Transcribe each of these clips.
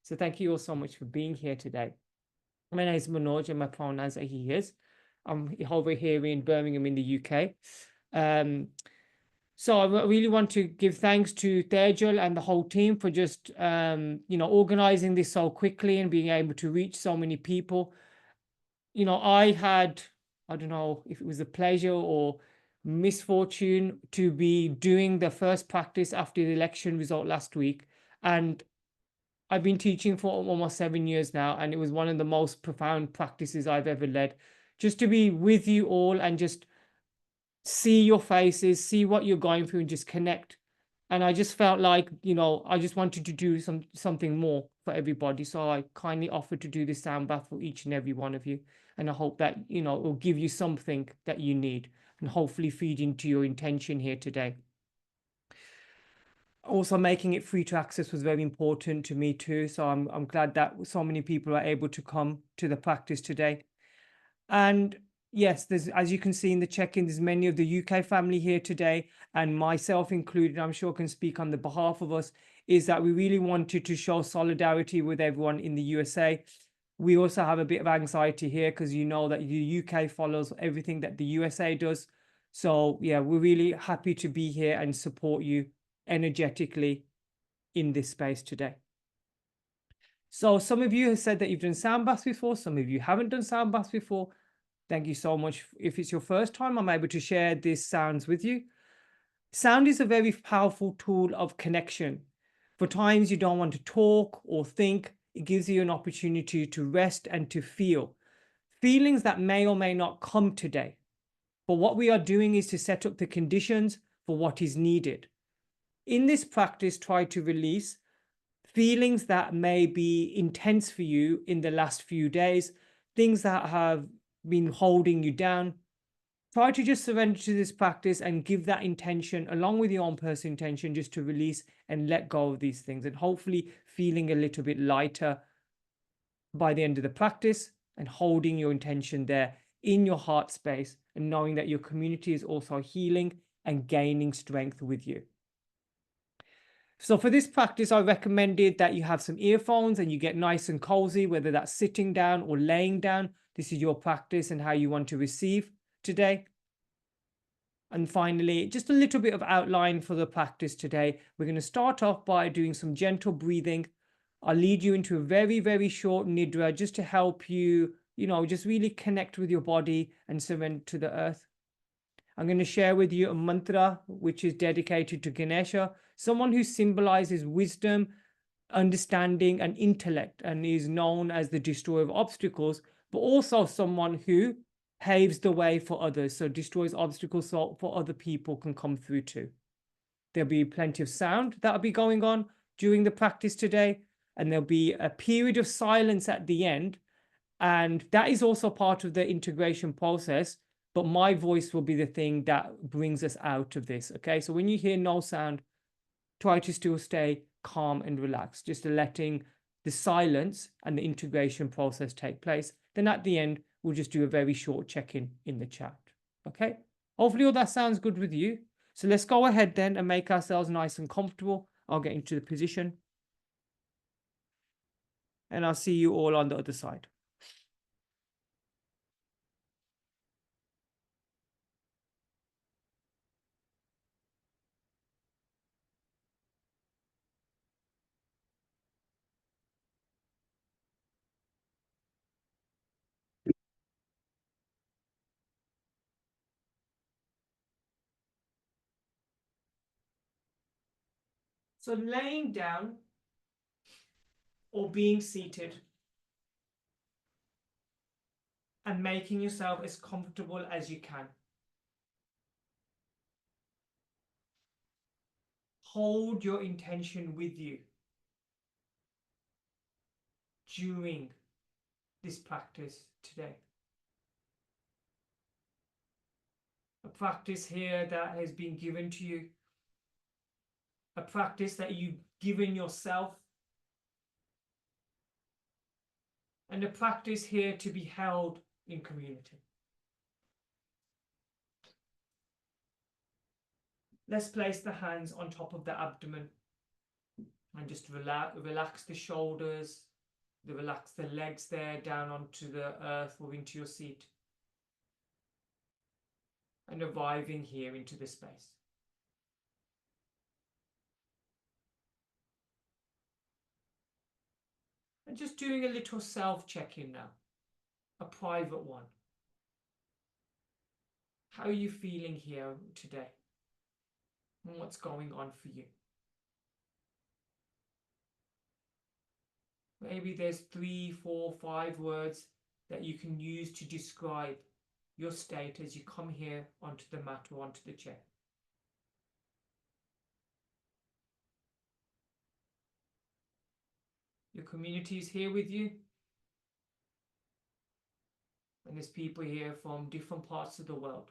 So thank you all so much for being here today. My name is Manoj and my pronouns are he, his. I'm over here in Birmingham in the UK. So I really want to give thanks to Tejal and the whole team for just, organizing this so quickly and being able to reach so many people. I don't know if it was a pleasure or misfortune to be doing the first practice after the election result last week. And I've been teaching for almost 7 years now, and it was one of the most profound practices I've ever led. Just to be with you all and just see your faces, see what you're going through, and just connect. And I just felt like, I just wanted to do something more for everybody. So I kindly offered to do this sound bath for each and every one of you. And I hope that, it will give you something that you need and hopefully feed into your intention here today. Also, making it free to access was very important to me too. So I'm glad that so many people are able to come to the practice today. And yes, there's, as you can see in the check-in, there's many of the UK family here today, and myself included, I'm sure can speak on the behalf of us, is that we really wanted to show solidarity with everyone in the USA. We also have a bit of anxiety here because you know that the UK follows everything that the USA does. So yeah, we're really happy to be here and support you energetically in this space today. So some of you have said that you've done sound baths before, some of you haven't done sound baths before. Thank you so much. If it's your first time, I'm able to share these sounds with you. Sound is a very powerful tool of connection. For times you don't want to talk or think, it gives you an opportunity to rest and to feel feelings that may or may not come today. But what we are doing is to set up the conditions for what is needed. In this practice, try to release feelings that may be intense for you in the last few days, things that have been holding you down. Try to just surrender to this practice and give that intention along with your own personal intention just to release and let go of these things, and hopefully feeling a little bit lighter by the end of the practice and holding your intention there in your heart space and knowing that your community is also healing and gaining strength with you. So for this practice, I recommended that you have some earphones and you get nice and cozy, whether that's sitting down or laying down. This is your practice and how you want to receive today. And finally, just a little bit of outline for the practice today. We're going to start off by doing some gentle breathing. I'll lead you into a very, very short nidra just to help you, just really connect with your body and surrender to the earth. I'm going to share with you a mantra which is dedicated to Ganesha, someone who symbolizes wisdom, understanding, and intellect, and is known as the destroyer of obstacles, but also someone who paves the way for others, so destroys obstacles so for other people can come through too. There'll be plenty of sound that'll be going on during the practice today, and there'll be a period of silence at the end, and that is also part of the integration process. But my voice will be the thing that brings us out of this. Okay, so when you hear no sound, try to still stay calm and relaxed, just letting the silence and the integration process take place. Then at the end, we'll just do a very short check-in in the chat. Okay, hopefully all that sounds good with you. So let's go ahead then and make ourselves nice and comfortable. I'll get into the position and I'll see you all on the other side. So laying down or being seated and making yourself as comfortable as you can. Hold your intention with you during this practice today. A practice here that has been given to you, a practice that you've given yourself, and a practice here to be held in community. Let's place the hands on top of the abdomen. And just relax the shoulders, relax the legs there down onto the earth or into your seat. And arriving here into the space. And just doing a little self-check-in now, a private one. How are you feeling here today? And what's going on for you? Maybe there's 3, 4, 5 words that you can use to describe your state as you come here onto the mat or onto the chair. Your community is here with you. And there's people here from different parts of the world.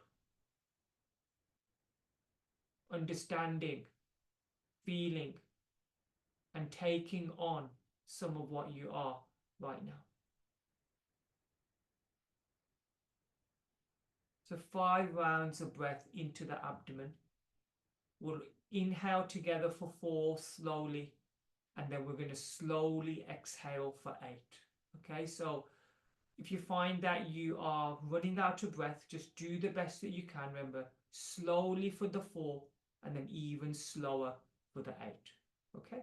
Understanding, feeling, and taking on some of what you are right now. So 5 rounds of breath into the abdomen. We'll inhale together for 4 slowly, and then we're going to slowly exhale for 8. Okay, so if you find that you are running out of breath, just do the best that you can. Remember, slowly for the 4 and then even slower for the 8. Okay,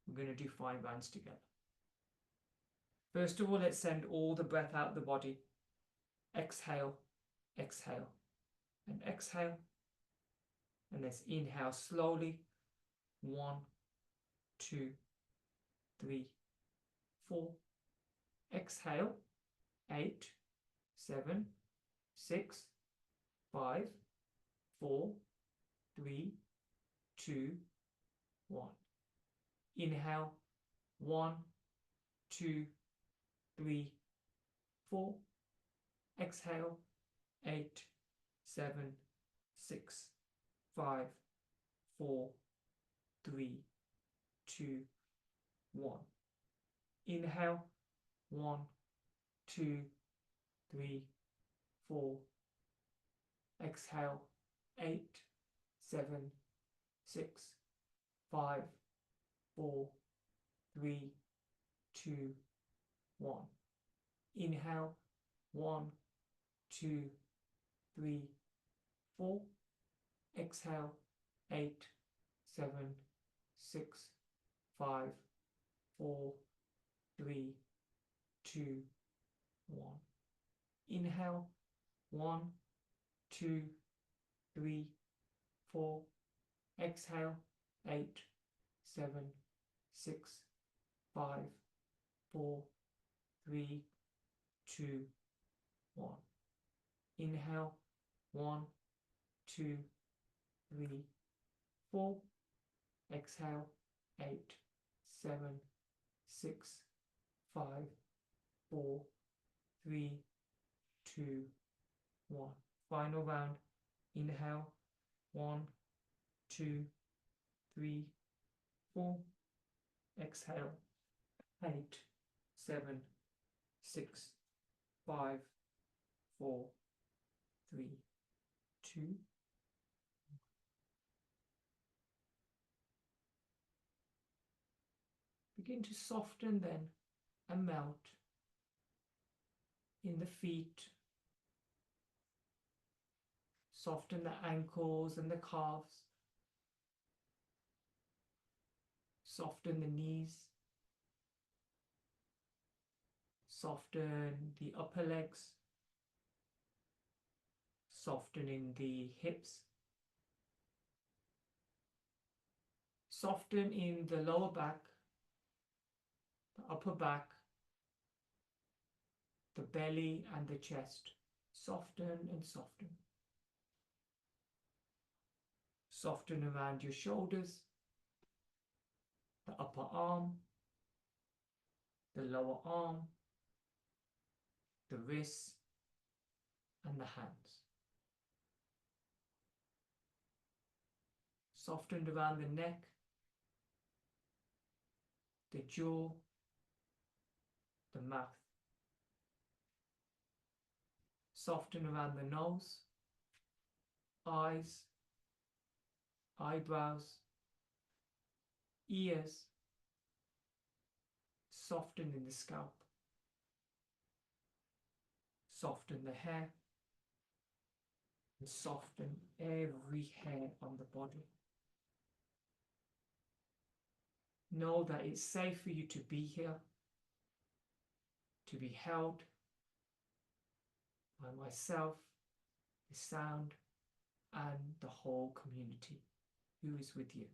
we're going to do 5 rounds together. First of all, let's send all the breath out of the body. Exhale, exhale, and exhale. And let's inhale slowly. 1, 2, 3, 4. Exhale. 8, 7, 6, 5, 4, 3, 2, 1. Inhale. 1, 2, 3, 4. Exhale. 8, 7, 6, 5, 4, 3, 2, 1. Inhale. 1, 2, 3, 4. Exhale. 8, 7, 6, 5, 4, 3, 2, 1. Inhale. 1, 2, 3, 4. Exhale. 8, 7, 6, 5, 4, 3, 2, 1. Inhale. 1, 2, 3, 4. Exhale. 8, 7, 6, 5, 4, 3, 2, 1. Inhale. 1, 2, 3, 4. Exhale. 8, 7, 6, 5, 4, 3, 2, 1. Final round. Inhale. 1, 2, 3, 4. Exhale. 8, 7, 6, 5, 4, 3, 2. Begin to soften then and melt in the feet. Soften the ankles and the calves. Soften the knees. Soften the upper legs. Softening the hips. Soften in the lower back, the upper back, the belly and the chest. Soften and soften. Soften around your shoulders, the upper arm, the lower arm, the wrists and the hands. Soften around the neck, the jaw, the mouth. Soften around the nose, eyes, eyebrows, ears softening the scalp, soften the hair, and soften every hair on the body. Know that it's safe for you to be here, to be held by myself, the sound, and the whole community who is with you.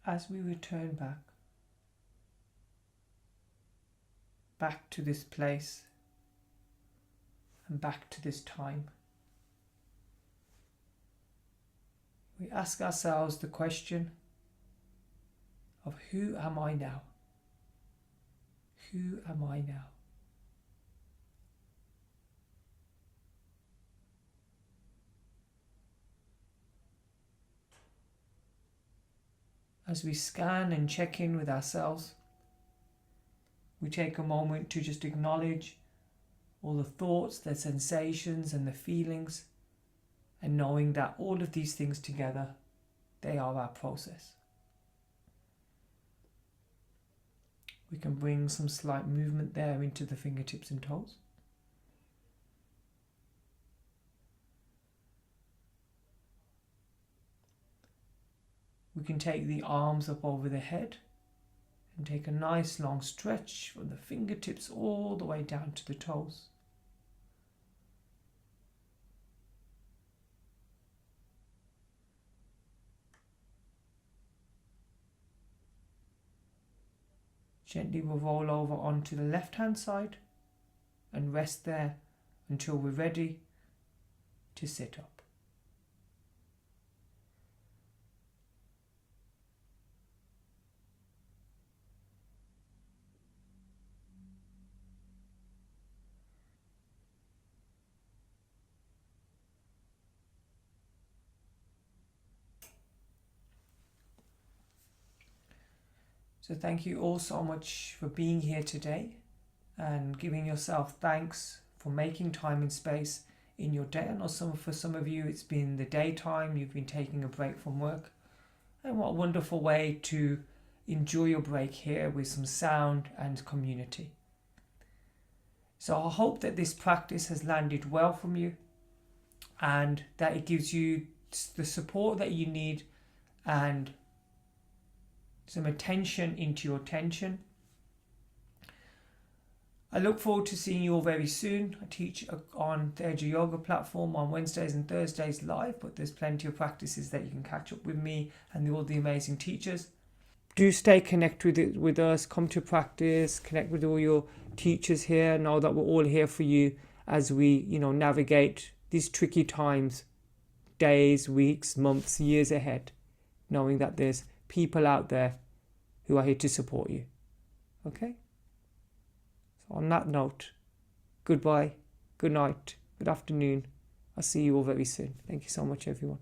as we return back to this place and back to this time, we ask ourselves the question of who am I now? Who am I now? As we scan and check in with ourselves, we take a moment to just acknowledge all the thoughts, the sensations and the feelings, and knowing that all of these things together, they are our process. We can bring some slight movement there into the fingertips and toes. We can take the arms up over the head and take a nice long stretch from the fingertips all the way down to the toes. Gently we'll roll over onto the left hand side and rest there until we're ready to sit up. So thank you all so much for being here today and giving yourself thanks for making time and space in your day. I know for some of you it's been the daytime, you've been taking a break from work. And what a wonderful way to enjoy your break here with some sound and community. So I hope that this practice has landed well from you and that it gives you the support that you need and some attention into your tension. I look forward to seeing you all very soon. I teach on the Tejal Yoga platform on Wednesdays and Thursdays live, but there's plenty of practices that you can catch up with me and all the amazing teachers. Do stay connected with us, come to practice, connect with all your teachers here. Know that we're all here for you as we, navigate these tricky times, days, weeks, months, years ahead, knowing that there's people out there who are here to support you. Okay? So on that note, goodbye, good night, good afternoon. I'll see you all very soon. Thank you so much, everyone.